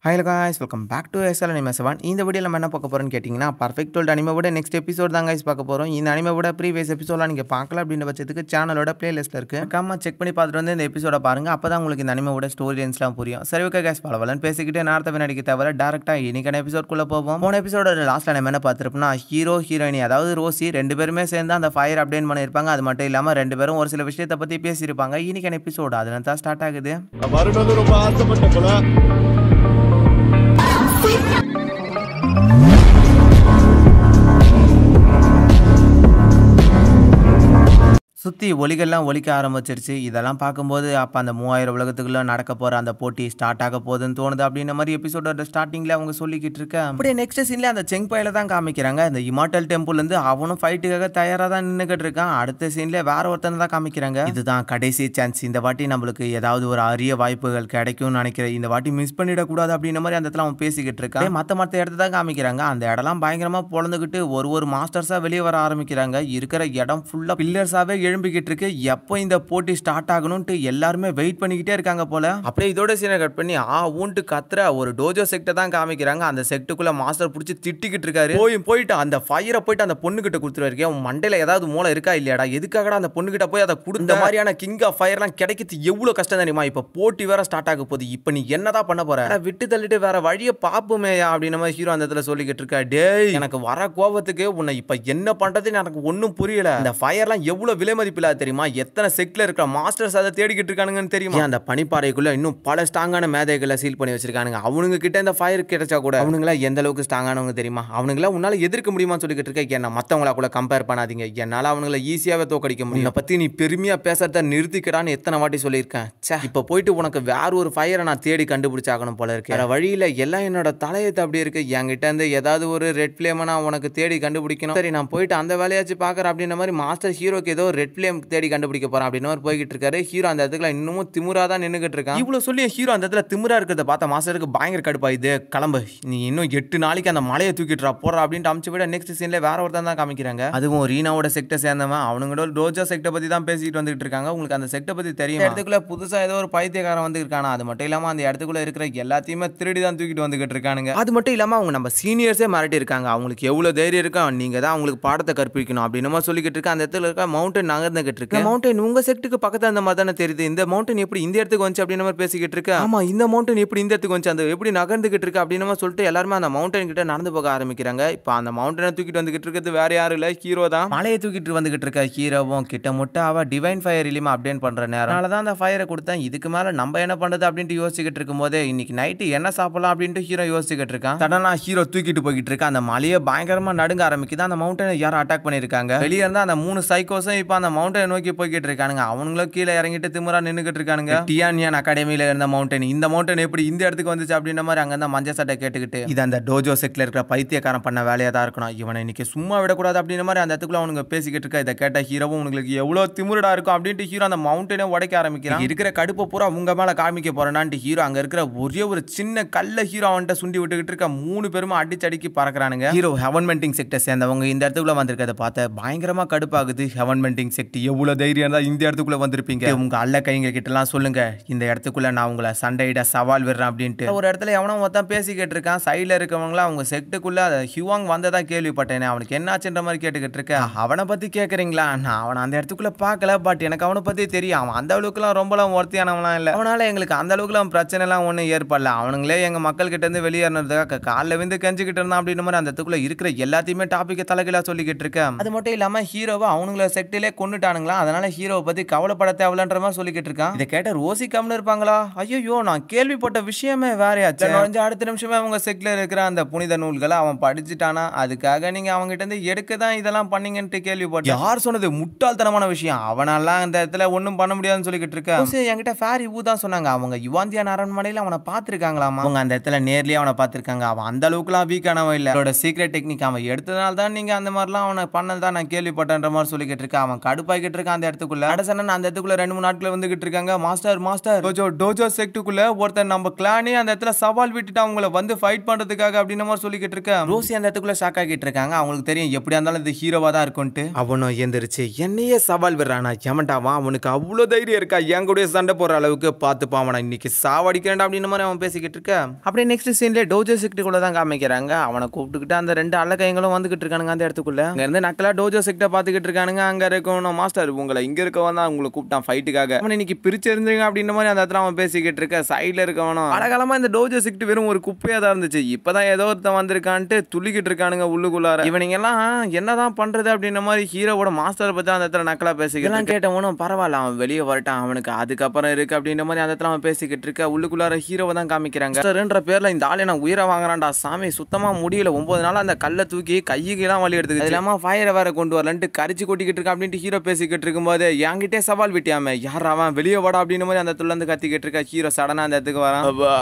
Hello guys, welcome back to SL anime 7. இந்த வீடியோவில் நம்ம என்ன பார்க்க போகிறோம்னு கேட்டிங்கன்னா, பர்ஃபெக்ட் வேர்ல்ட் அனிமேவோட நெக்ஸ்ட் எபிசோட் தான் கைஸ் பார்க்க போகிறோம். இந்த அனிமேவோட ப்ரீவியஸ் எபிசோடெலாம் நீங்கள் பார்க்கல அப்படின்ற பட்சத்துக்கு சேனலோட பிளேலிஸ்ட்டில் இருக்குது. கம்மா செக் பண்ணி பார்த்துட்டு வந்து இந்த எபிசோட பாருங்கள். அப்போ தான் உங்களுக்கு இந்த அனிமேவோட ஸ்டோரி லைன்ஸ்லாம் புரியும். சரி, ஓகே கைஸ், பலவலன்னு பேசிக்கிட்டு நேரத்தை வினாடிக்கு தவிர டேரெக்டாக இன்னைக்கான எபிசோட்குள்ளே போவோம். போன எபிசோட லாஸ்ட்டில் நம்ம என்ன பார்த்துருப்போம்னா, ஹீரோ ஹீரோயினி அதாவது ரோசி 2 பேருமே சேர்ந்து அந்த ஃபயர் அப்டேட் பண்ணியிருப்பாங்க. அது மட்டும் இல்லாமல் 2 பேரும் ஒரு சில விஷயத்தை பற்றி பேசியிருப்பாங்க. இன்னைக்கான எபிசோடு அதில் தான் ஸ்டார்ட் ஆகுது. சுற்றி ஒலிகள்லாம் ஒலிக்க ஆரம்பிச்சிருச்சு. இதெல்லாம் பார்க்கும்போது அப்போ அந்த 3000 உலகத்துக்குள்ளே நடக்க போகிற அந்த போட்டி ஸ்டார்ட் ஆக போகுதுன்னு தோணுது. அப்படின்ற மாதிரி எபிசோடோட ஸ்டார்டிங்கில் அவங்க சொல்லிக்கிட்டு இருக்க அப்படியே நெக்ஸ்ட் சீனில் அந்த செங் பையில தான் காமிக்கிறாங்க. இந்த இமார்டல் டெம்பிள்லேருந்து அவனும் ஃபைட்டுக்காக தயாராக தான் நின்றுக்கிட்டு இருக்கான். அடுத்த சீனில் வேற ஒருத்தனை தான் காமிக்கிறாங்க. இதுதான் கடைசி சான்ஸ், இந்த வாட்டி நம்மளுக்கு ஏதாவது ஒரு அரிய வாய்ப்புகள் கிடைக்கும்னு நினைக்கிறேன், இந்த வாட்டி மிஸ் பண்ணிடக்கூடாது அப்படின்ற மாதிரி அந்த இடத்துல அவன் பேசிக்கிட்டு இருக்கான். மற்ற இடத்த தான் காமிக்கிறாங்க. அந்த இடம்லாம் பயங்கரமாக பொழந்துக்கிட்டு ஒரு மாஸ்டர்ஸாக வெளியே வர ஆரம்பிக்கிறாங்க. இருக்கிற இடம் ஃபுல்லாக பில்லர்ஸாகவே எழும்பிக்கிட்டு இருக்கு. எப்போ இந்த போட்டி ஸ்டார்ட் ஆகணும்ட்டு எல்லாருமே வெயிட் பண்ணிக்கிட்டே இருக்காங்க போல. அப்படியே இதோட சீனை கட் பண்ணி ஊன்ட்டு கத்துற ஒரு டோஜோ செக்டை தான் காமிக்கிறாங்க. அந்த செக்டுக்குள்ள மாஸ்டர் பிடிச்சி திட்டிக்கிட்டு இருக்காரு. போயிட்டு அந்த ஃபயரை போயிட்டு அந்த பொண்ணு கிட்ட கொடுத்துருவாரு. உன் மண்டையில ஏதாவது மூளை இருக்கா இல்லையாடா, எதுக்காகடா அந்த பொண்ணு கிட்ட போய் அதை கொடுத்த மாதிரியான கிங் ஆஃப் ஃபயர்லாம் கிடைக்கிறது எவ்வளவு கஷ்டம் தெரியுமா? இப்ப போட்டி வேற ஸ்டார்ட் ஆக போகுது. இப்ப நீ என்னதான் பண்ண போற? விட்டு தள்ளிட்டு வேற வழியை பாப்போமே அப்படின்னு மாதிரி ஹீரோ அந்த இடத்துல சொல்லிக்கிட்டு இருக்கா. டேய், எனக்கு வர கோபத்துக்கு உன்னை இப்ப என்ன பண்றதுன்னு எனக்கு ஒன்னும் புரியல. அந்த ஃபயர்லாம் எவ்வளவு விலை மதிப்பில்லாத தெரியுமா? எத்தனை செக்ல இருக்கிற மாஸ்டர்ஸ் அதை தேடிக்கிட்டு இருக்கானுங்கன்னு தெரியுமா? அந்த பனிப்பாறைக்குள்ள இன்னும் பல ஸ்ட்ராங்கான மேதைகளை சீல் பண்ணி வச்சிருக்கானுங்க. அவனுங்க கிட்ட இந்த ஃபயர் கிடைச்சா கூட அவனுங்களா எந்த அளவுக்கு ஸ்ட்ராங்கானவங்க தெரியுமா? அவனுங்களா உன்னால எதிர்க்க முடியுமா சொல்லிக்கிட்டு இருக்க. என்ன மத்தவங்களா கூட கம்பேர் பண்ணாதீங்க, என்னால அவனுங்களை ஈஸியாவே தோக்கடிக்க முடியும். பத்தி நீ பெருமையா பேசுறத நிறுத்திக்கடான்னு எத்தனை வாட்டி சொல்லியிருக்கேன். இப்ப போயிட்டு உனக்கு வேற ஒரு ஃபயரை நான் தேடி கண்டுபிடிச்சாகணும் போல இருக்கு. வேற வழியில எல்லாம் என்னோட தலையத்தை அப்படி இருக்கு. என்கிட்ட இருந்து ஏதாவது ஒரு ரெட் ஃபிளேமை நான் உனக்கு தேடி கண்டுபிடிக்கணும். சரி, நான் போயிட்டு அந்த வேலையாச்சு பாக்குறேன் அப்படின்ற மாதிரி மாஸ்டர் ஹீரோக்கு ஏதோ ரெட் ஃபிளேம் தேடி கண்டுபிடிக்க போறான் அப்படின்னு போய்கிட்டு இருக்காரு. ஹீரோ அந்த இடத்துல இன்னமும் திமுறா தான் நின்னுகிட்டு இருக்கான். இவ்வளவு சொல்லி ஹீரோ அந்த இடத்துல திமுறா இருக்கிறத பார்த்த மாஸ்டருக்கு பயங்கர கடுப்பாயுது. கிளம்பு, நீ இன்னும் 8 நாளைக்கு அந்த மலையை தூக்கிட்டு போறா அப்படின்ட்டு அமுச்சு விட நெக்ஸ்ட் சீன்ல வேற ஒருத்தன் தான் காமிக்கிறாங்க. அதுவும் ரீனாவோட செக்டை சேர்ந்தவன். அவனுங்களோட டோஜோ செக்டை பத்தி தான் பேசிட்டு வந்துட்டு இருக்காங்க. உங்களுக்கு அந்த செக்டை பத்தி தெரியும். இடத்துக்குள்ள புதுசா ஏதோ ஒரு பைத்தியக்காரன் வந்து இருக்கானா. அது மட்டும் இல்லாம அந்த இடத்துக்குள்ள இருக்கிற எல்லாத்தையுமே திருடி தான் தூக்கிட்டு வந்துகிட்டு இருக்கானுங்க. அது மட்டும் இல்லாம அவங்க நம்ம சீனியர்ஸே மிரட்டி இருக்காங்க. அவங்களுக்கு எவ்வளவு தைரியம் இருக்கும், நீங்க தான் அவங்களுக்கு பாடத்தை கற்பிக்கணும் அப்படின்னு சொல்லிக்கிட்டு இருக்க. அந்த இடத்துல இருக்க மவுண்டன் நகர்ந்துகிட்டு இருக்கு. மவுண்டன் உங்க செக்டுக்கு பக்கத்துல அந்த மாதிரி தானே தெரியுது. இந்த மவுண்டன் எப்படி இந்த இடத்துக்கு வந்துச்சு அப்படின்னு மாதிரி பேசிக்கிட்டு இருக்கு. ஆமா, இந்த மவுண்டன் எப்படி இந்த இடத்துக்கு வந்துச்சு, அந்த எப்படி நகர்ந்துகிட்டு இருக்கு அப்படின்னு சொல்லிட்டு எல்லாருமே அந்த மவுண்டன் கிட்ட நடந்து போக ஆரம்பிக்கிறாங்க. இப்போ அந்த மவுண்டனை தூக்கிட்டு வந்துகிட்டு இருக்கிறது வேற யாரும் இல்ல, ஹீரோ தான். மலையை தூக்கிட்டு வந்துகிட்டு இருக்க ஹீரோவும் கிட்ட முட்ட அவ டிவைன் ஃபயர் இலிமா அப்டேட் பண்ற நேரம் தான் அந்த ஃபயரை கொடுத்தேன். இதுக்கு மேல நம்ம என்ன பண்றது அப்படின்ட்டு யோசிச்சுக்கிட்டு இருக்கும் போது இன்னைக்கு நைட்டு என்ன சாப்பிடலாம் அப்படின்ட்டு ஹீரோ யோசிச்சுக்கிட்டு இருக்கான். சடனா ஹீரோ தூக்கிட்டு போய்கிட்டு இருக்க. அந்த மலையை பயங்கரமா நடுங்க ஆரம்பிக்குது. அந்த மவுண்டனை யாரும் அட்டாக் பண்ணிருக்காங்க. வெளியே இருந்தா அந்த 3 சைக்கோஸும் இப்போ அந்த மவுண்டனை நோக்கி போய்கிட்டு இருக்கானுங்க. அவங்களும் கீழே இறங்கிட்டு திமுறா நின்னுகிட்டு இருக்கானுங்க. டியானியன் அகாடமியில இருந்த மவுண்டன், இந்த மவுண்டன் எப்படி இந்த இடத்துக்கு வந்துச்சு அப்படின்ற மாதிரி அங்க இருந்த மஞ்சள் சட்டை கேட்டுக்கிட்டு இது அந்த டோஜோ செக்ல இருக்கிற பைத்தியக்காரன் பண்ண வேலையா தான் இருக்கணும், இவனை இன்னைக்கு சும்மா விடக்கூடாது அப்படின்ற மாதிரி அந்த இடத்துக்குள்ள அவனுங்க பேசிக்கிட்டு இருக்க. இதை கேட்ட ஹீரோவும் உங்களுக்கு எவ்வளவு திமுறடா இருக்கும் அப்படின்ட்டு ஹீரோ அந்த மவுண்டனை உடைக்க ஆரம்பிக்கிறான். இருக்கிற கடுப்பை பூரா உங்க மேல காமிக்க போறேன்னான்ட்டு ஹீரோ அங்க இருக்கிற ஒரே ஒரு சின்ன கல்ல ஹீரோ அவன்கிட்ட சுண்டி விட்டுக்கிட்டு இருக்க. 3 பேருமே அடிச்சடிக்கி பறக்குறானுங்க. ஹீரோ ஹெவன் மென்டிங் செக்டை சேர்ந்தவங்க இந்த இடத்துக்குள்ள வந்திருக்கதை பார்த்த பயங்கரமா கடுப்பாகுது. ஹெவன் மென்டிங் செக்ட் எவ்வளவு தைரியம் தான் இந்த இடத்துக்குள்ள வந்திருப்பீங்க, உங்க அல்ல கைங்க கிட்டலாம் சொல்லுங்க, இந்த இடத்துக்குள்ள நான் உங்களை சண்டையிட சவால் விடுறேன் அப்படின்ட்டு ஒரு இடத்துல எவனோ மொத்தம் பேசிக்கிட்டு இருக்கான். சைட்ல இருக்கவங்களா அவங்க செக்டுக்குள்ள ஹியூவாங் வந்ததா கேள்விப்பட்டேனே, அவனுக்கு என்னாச்சுன்ற மாதிரி கேட்டுக்கிட்டு இருக்க. அவனை பத்தி கேட்கறீங்களா? நான் அவனை அந்த இடத்துக்குள்ள பார்க்கல, பட் எனக்கு அவனை பத்தி தெரியும். அவன் அந்த அளவுக்குலாம் ரொம்பலாம் ஒருத்தியானவனாம் இல்லை. அவனால எங்களுக்கு அந்த அளவுக்குலாம் பிரச்சனை எல்லாம் ஒன்றும் ஏற்படல. அவனுங்களே எங்க மக்கள் கிட்ட இருந்து வெளியேறதுக்காக காலில் வந்து கெஞ்சிக்கிட்டு இருந்தான் அப்படின்ற மாதிரி அந்த இடத்துக்குள்ள இருக்கிற எல்லாத்தையுமே டாபிக்கை தலைகீழா சொல்லிக்கிட்டு இருக்கேன். அது மட்டும் இல்லாம ஹீரோவை அவனுங்கள செக்டிலே கொண்டுட்டானுங்களா, அதனால ஹீரோவை பத்தி கவலைப்பட தேவையில்லைன்ற மாதிரி சொல்லிக்கிட்டு இருக்கான். இதை கேட்ட ரோசி கம்னு இருப்பாங்களா? ஐயோ, நான் கேள்விப்பட்ட விஷயமே வேறையாச்சு. அடுத்த நிமிஷமே அவங்க செக்ல இருக்கிற அந்த புனித நூல்களை அவன் படிச்சுட்டானா, அதுக்காக நீங்க அவங்க கிட்ட இருந்து எடுக்க தான் இதெல்லாம் பண்ணீங்கன்னு கேள்விப்பட்டேன். யார் சொன்னது? முட்டாள்தனமான விஷயம். அவனாலாம் அந்த இடத்துல ஒன்றும் பண்ண முடியாதுன்னு சொல்லிக்கிட்டு இருக்க. என்கிட்ட ஃபேரி ஊ தான் சொன்னாங்க. அவங்க யுவாந்தியான் அரண்மனையில அவனை பார்த்திருக்காங்களாமா. அவங்க அந்த இடத்துல நேர்லயே அவனை பார்த்திருக்காங்க. அவன் அந்த அளவுக்குலாம் வீக்கானவன் இல்ல. அவனோட சீக்ரெட் டெக்னிக் அவன் எடுத்ததுனால தான் நீங்க அந்த மாதிரிலாம் அவனை பண்ணதான் நான் கேள்விப்பட்டேன்ற மாதிரி சொல்லிக்கிட்டு இருக்க. அவன் கடுப்பு கடுப்பாக்கிட்டு இருக்கான் அந்த இடத்துக்குள்ள. அடசனன் அந்த இடத்துக்குள்ள 2-3 நாட்கள் வந்துகிட்டு இருக்காங்க. மாஸ்டர் மாஸ்டர் டோஜோ செக்டுக்குள்ள ஒருத்தர் நம்ம கிளானே அந்த இடத்துல சவால் விட்டுட்டு அவங்கள வந்து ஃபைட் பண்றதுக்காக அப்படின்ற மாதிரி சொல்லிக்கிட்டு இருக்க. ரோசி அந்த இடத்துக்குள்ள ஷாக் ஆகிட்டு இருக்காங்க. அவங்களுக்கு தெரியும் எப்படியா இருந்தாலும் இது ஹீரோவா தான் இருக்கும்ட்டு. அவனும் எந்திரிச்சு என்னையே சவால் விடுறானா எமண்டாவா, அவனுக்கு அவ்வளவு தைரியம் இருக்கா என் கூட சண்டை போடுற அளவுக்கு, பார்த்துப்பா அவனை இன்னைக்கு சாவடிக்கிறேன் அப்படின்ற மாதிரி அவன் பேசிக்கிட்டு இருக்க. அப்படியே நெக்ஸ்ட் சீன்ல டோஜோ செக்டுக்குள்ள தான் காமிக்கிறாங்க. அவனை கூப்பிட்டுக்கிட்டு அந்த 2 அல்லக்கைங்களும் வந்துகிட்டு இருக்கானுங்க அந்த இடத்துக்குள்ள. அங்க இருந்து நக்கலா டோஜோ செக்ட பாத்துக்கிட்டு இருக்கானுங்க. அங்க இருக்கணும் மாஸ்டர் உங்களை இங்க இருக்கவன் தான் உங்களை கூப்பிட்டான் ஃபைட்டுக்காக, அவன் இன்னைக்கு பிரிச்சு இருந்துங்க அப்படின்ற மாதிரி அந்த இடத்துல அவன் பேசிக்கிட்டு இருக்க. சைட்ல இருக்கவனும் அழகாலமா இந்த டோஜோ செக்ட் வெறும் ஒரு குப்பையா தான் இருந்துச்சு, இப்பதான் ஏதோ ஒருத்தன் வந்திருக்கான்ட்டு துள்ளிக்கிட்டு இருக்கானுங்க உள்ளுக்குள்ளார. இவனுங்க எல்லாம் என்னதான் பண்றது அப்படின்ற மாதிரி ஹீரோவோட மாஸ்டர் பத்தி அந்த இடத்துல நக்கலா பேசிக்கிட்டு கேட்டவனும் பரவாயில்ல அவன் வெளியே வரட்டான் அவனுக்கு அதுக்கப்புறம் இருக்கு அப்படின்ற மாதிரி அந்த இடத்துல அவன் பேசிக்கிட்டு இருக்க. உள்ளுக்குள்ளார ஹீரோவை தான் காமிக்கிறாங்க. மாஸ்டர்ன்ற பேர்ல இந்த ஆளை நான் உயிரை வாங்குறான்டா சாமி, சுத்தமா முடியல 9 நாள் அந்த கல்லை தூக்கி கையெல்லாம் வலி எடுத்துக்கிட்டு இல்லாம ஃபயரை வேற கொண்டு வரலன்ட்டு கரிச்சு கொட்டிக்கிட்டு இருக்கா அப்படின்ட்டு ஹீரோ பேசிக்கிட்டு இருக்கும்போது என்கிட்டே சவால் விட்டியாம யார் அவன் வெளியே வாடா அப்படின்னு மாதிரி அந்த இடத்துல இருந்து கத்திக்கிட்டு இருக்கா. ஹீரோ சடனா அந்த இடத்துக்கு வரான்.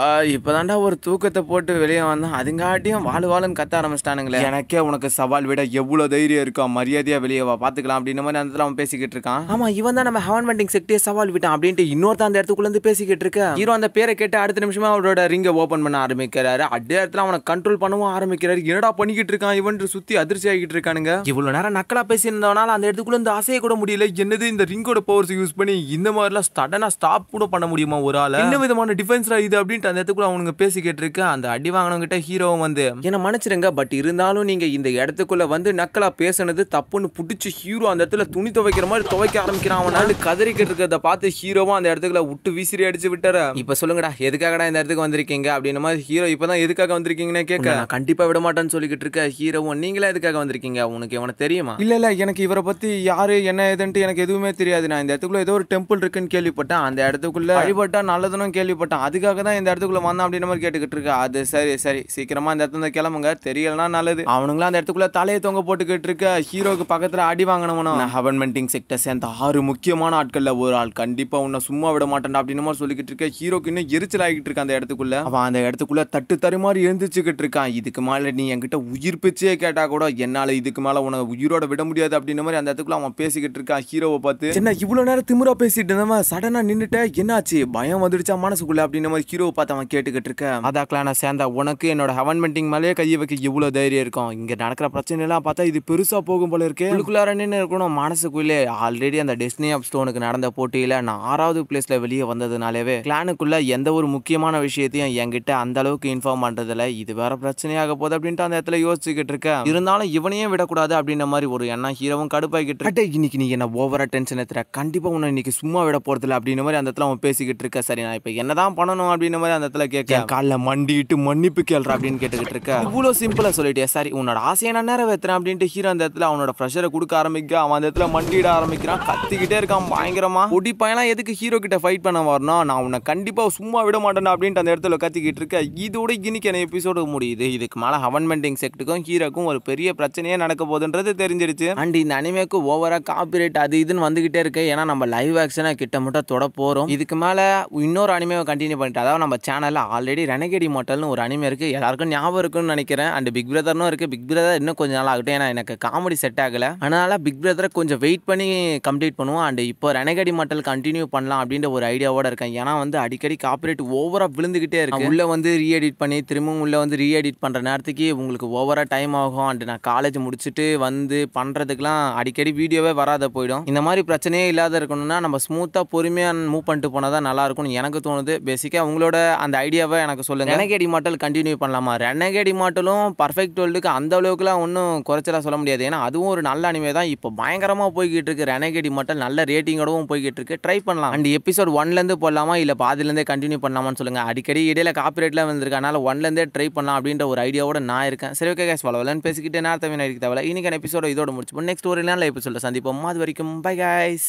இப்பதான்டா ஒரு தூக்கத்தை போட்டு வெளியே வந்தான், அதுங்காட்டியும் வாழுன்னு கத்த ஆரம்பிச்சிட்டானுங்களே, எனக்கே உனக்கு சவால் விட எவ்வளவு தைரியம் இருக்கா, மரியாதையா வெளியே வா பாத்துக்கலாம் அப்படின்னு மாதிரி அந்த இடத்துல அவன் பேசிக்கிட்டு இருக்கான். ஆமா இவன் தான் நம்ம ஹெவன் வெண்டிங் செக்டே சவால் விட்டான் அப்படின்ட்டு இன்னொருத்த அந்த இடத்துக்குள்ள இருந்து பேசிக்கிட்டு இருக்க. ஹீரோ அந்த பேரை கேட்டு அடுத்த நிமிஷமா அவரோட ரிங்கை ஓபன் பண்ண ஆரம்பிக்கிறாரு. அதே இடத்துல அவனை கண்ட்ரோல் பண்ணவும் ஆரம்பிக்கிறாரு. என்னடா பண்ணிக்கிட்டு இருக்கான் இவன் சுத்தி அதிர்ச்சி ஆகிட்டு இருக்கானுங்க. இவ்வளவு நேரம் நக்கலா பேசியிருந்தவனால அந்த இடத்துக்குள்ள இருந்து அசைய கூட முடியல. என்னது இந்த ரிங்கோட பவர்ஸ் யூஸ் பண்ணி இந்த மாதிரிலாம் சடனா ஸ்டாப் கூட பண்ண முடியுமா ஒரு ஆள, என்ன விதமான டிஃபென்ஸ்ரா இது அப்படின்ட்டு அந்த இடத்துக்குள்ள அவனுங்க பேசிக்கிட்டு இருக்க. அந்த அடி வாங்கினவங்கிட்ட ஹீரோவும் வந்து என்ன மன்னிச்சிருங்க, பட் இருந்தாலும் நீங்க இந்த இடத்துக்குள்ள வந்து நக்கலா பேசுனது தப்புன்னு புடிச்சு ஹீரோ அந்த இடத்துல துணி துவைக்கிற மாதிரி துவைக்க ஆரம்பிக்கிறான். அவனால கதறிக்கிட்டு இருக்கிறத பார்த்து ஹீரோவும் அந்த இடத்துக்குள்ள விட்டு விசிறி அடிச்சு விட்டாரு. இப்ப சொல்லுங்கடா எதுக்காகடா இந்த இடத்துக்கு வந்திருக்கீங்க அப்படின்ற மாதிரி ஹீரோ இப்பதான் எதுக்காக வந்திருக்கீங்கன்னு கேட்க, நான் கண்டிப்பா விட மாட்டேன்னு சொல்லிக்கிட்டு இருக்க. ஹீரோவும் நீங்களே எதுக்காக வந்திருக்கீங்க, உனக்கு இவனை தெரியுமா? இல்ல எனக்கு இவரை பத்தி யாரு என்ன ஏதுன்ட்டு எனக்கு எதுவுமே தெரியாது, நான் இந்த இடத்துக்குள்ள ஏதோ ஒரு டெம்பிள் இருக்குன்னு கேள்விப்பட்டேன், அந்த இடத்துக்குள்ள வழிபட்டா நல்லதுன்னு கேள்விப்பட்டேன், அதுக்காக தான் இந்த இடத்துக்குள்ள வந்தான் அப்படின்ற மாதிரி கேட்டுக்கிட்டு இருக்க. அது சரி சீக்கிரமா இந்த இடத்துல கிளம்புங்க, தெரியலனா நல்லது. அவனுங்களும் அந்த இடத்துக்குள்ள தலையை தொங்க போட்டுக்கிட்டு இருக்க. ஹீரோக்கு பக்கத்துல அடி வாங்கணும். ஹெவன் வெண்டிங் செக்டர் சேர்ந்த 6 முக்கியமான ஆட்கள்ல ஒரு ஆள், கண்டிப்பா உன்னை சும்மா விட மாட்டேன் அப்படின்னு மாதிரி சொல்லிக்கிட்டு இருக்க. ஹீரோக்கு இன்னும் எரிச்சல் ஆகிட்டு இருக்க. அந்த இடத்துக்குள்ள அவன் அந்த இடத்துக்குள்ள தட்டு தருமாறி எழுந்துச்சுக்கிட்டு இருக்கான். இதுக்கு மேல நீ என்கிட்ட உயிர் பிச்சையே கேட்டா கூட என்னால இதுக்கு மேல உன உயிரோட விட முடியாது அப்படின்ற மாதிரி அந்த இடத்துக்குள்ள அவன் பேசிக்கிட்டு இருக்கான். ஹீரோவை பார்த்து என்ன இவ்வளவு நேரம் திமிரா பேசிட்டு இருந்தவன் சடனா நின்னுட்ட, என்னாச்சு பயம் வந்துடுச்சா மனசுக்குள்ள அப்படின்ற மாதிரி ஹீரோவை பார்த்து அவன் கேட்டுக்கிட்டு இருக்க. அதாக்கெல்லாம் நான் சேர்ந்தா உனக்கு என்னோட ஹெவன் வெண்டிங் மேலேயே கையை வைக்க இவ்வளவு தைரியம் இருக்கும், இங்க நடக்கிற பிரச்சனை எல்லாம் பார்த்தா இது பெருசா போகும் போல இருக்கு. உள்ளுக்குள்ளார நின்று இருக்கணும் மனசுக்குள்ளே. ஆல்ரெடி அந்த டெஸ்டினி ஆஃப் ஸ்டோனுக்கு நடந்த போட்டியில நான் 6வது பிளேஸ்ல வெளியே வந்ததுனாலவே கிளானுக்குள்ள எந்த ஒரு முக்கியமான விஷயத்தையும் என்கிட்ட அந்த அளவுக்கு இன்ஃபார்ம் பண்றதுல இது வேற பிரச்சனையாக போகுது அப்படின்ட்டு அந்த இடத்துல யோசிச்சுக்கிட்டு இருக்க. இருந்தாலும் இவனையும் விடக்கூடாது அப்படின்ற மாதிரி ஒரு எண்ணம் ஹீரோவும் கடுப்பாகிட்டு இருக்க. இன்னைக்கு நீ என்ன ஓவரா டென்ஷன் ஏத்துற, கண்டிப்பா உன்னை இன்னைக்கு சும்மா விட போறதில்ல அப்படின்ற மாதிரி அந்த இடத்துல அவன் பேசிக்கிட்டு இருக்க. சரி நான் இப்ப என்னதான் பண்ணணும் அப்படின்ற மாதிரி அந்த இடத்துல கேட்க, காலில் மண்டிட்டு மன்னிப்பு கேள்ற அப்படின்னு கேட்டுக்கிட்டு இருக்க. இவ்வளவு சிம்பிளா சொல்லிட்டே, சரி உன்னோட ஆசையை நான் நிறைவேற்றுறேன் அப்படின்ட்டு ஹீரோ அந்த இடத்துல அவனோட ப்ரெஷரை கொடுக்க ஆரம்பிக்க. அவன் அந்த இடத்துல மண்டிட ஆரம்பிக்கிறான், கத்திக்கிட்டே இருக்கான் பயங்கரமா. ஒடி பையனா எதுக்கு ஹீரோ கிட்ட ஃபைட் பண்ண வரணும், நான் உன்னை கண்டிப்பா சும்மா விட மாட்டேன் அப்படின்ட்டு அந்த இடத்துல கத்திக்கிட்டு இருக்க. இதோட இன்னைக்கு என்ன எபிசோடு முடியுது. இதுக்கு மேல ஹெவன் வெண்டிங் செக்டுக்கும் ஹீரோக்கும் ஒரு பெரிய பிரச்சனையே நடக்க போகுதுன்றது தெரிஞ்சிருச்சு. அண்ட் இந்த அனிமேக்கு ஓவரா காப்பிரைட் அது இதுன்னு வந்துகிட்டே இருக்கு. ஏன்னா நம்ம லைவ் ஆக்ஷனை கிட்ட மட்டும் தொட போறோம். இதுக்கு மேல இன்னொரு அனிமேவை கண்டினியூ பண்ணிட்டு, அதாவது நம்ம சேனல்ல ஆல்ரெடி ரெனகேடி மாட்டல்னு ஒரு அனிமே இருக்கு, எல்லாருக்கும் ஞாபகம் இருக்குன்னு நினைக்கிறேன். அண்ட் பிக் பிரதர்னும் இருக்கு. பிக் பிரதர் இன்னும் கொஞ்சம் நாள் ஆகட்டும், ஏன்னா எனக்கு காமெடி செட் ஆகல, அதனால பிக் பிரதரை கொஞ்சம் வெயிட் பண்ணி கம்ப்ளீட் பண்ணுவோம். அண்ட் இப்போ ரெனகேடி மாட்டல் கண்டினியூ பண்ணலாம் அப்படின்ற ஒரு ஐடியாவோட இருக்கேன். ஏன்னா வந்து அடிக்கடி காப்பிரைட் ஓவரா விழுந்துகிட்டே இருக்கு. உள்ள வந்து ரீஎடிட் பண்ணி திரும்பவும் உள்ள வந்து ரீஎடிட் பண்ற நேரத்துக்கு உங்களுக்கு ஓவரா டைம் ஆகும். அண்ட் நான் காலேஜ் முடிச்சுட்டு வந்து பண்றதுக்குலாம் அடிக்கடி வீடியோவே வராத போயிடும். இந்த மாதிரி பிரச்சனையே இல்லாத இருக்கணும்னா நம்ம ஸ்மூத்தா பொறுமையா மூவ் பண்ணிட்டு போனதா நல்லா இருக்கும்னு எனக்கு தோணுது. பேசிக்கா உங்களோட அந்த ஐடியாவை எனக்கு சொல்லுங்க. ரெனகேடி மாட்டல் கண்டினியூ பண்ணலாமா? ரெனகேடி மாட்டலும் பர்ஃபெக்ட் வேர்ல்டுக்கு அந்த அளவுக்குலாம் ஒன்றும் குறைச்சலா சொல்ல முடியாது. ஏன்னா அதுவும் ஒரு நல்ல அனிமே தான். இப்போ பயங்கரமா போய்கிட்டு இருக்கு. ரெனகேடி மாட்டல் நல்ல ரேட்டிங்கோடவும் போய்கிட்டு இருக்கு. ட்ரை பண்ணலாம். அண்ட் எபிசோட் 1லேருந்து போடலாமா இல்லை பாதிலேருந்தே கண்டினியூ பண்ணலாமான்னு சொல்லுங்க. அடிக்கடி இடையில காப்பிரைட்லாம் வந்திருக்கு, அதனால 1லேருந்தே ட்ரை பண்ணலாம் அப்படின்ற ஒரு ஐடியாவோட நான் இருக்கேன். சரி ஓகே கைஸ், வளவலன்னு பேசிக்கிட்டு நேரத்தை வீணடிக்க தேவையில்ல. இன்னைக்கான எபிசோட இதோட முடிச்சு நெக்ஸ்ட் ஒரு நல்ல எபிசோட சந்திப்போம். அது வரைக்கும் பை கைஸ்.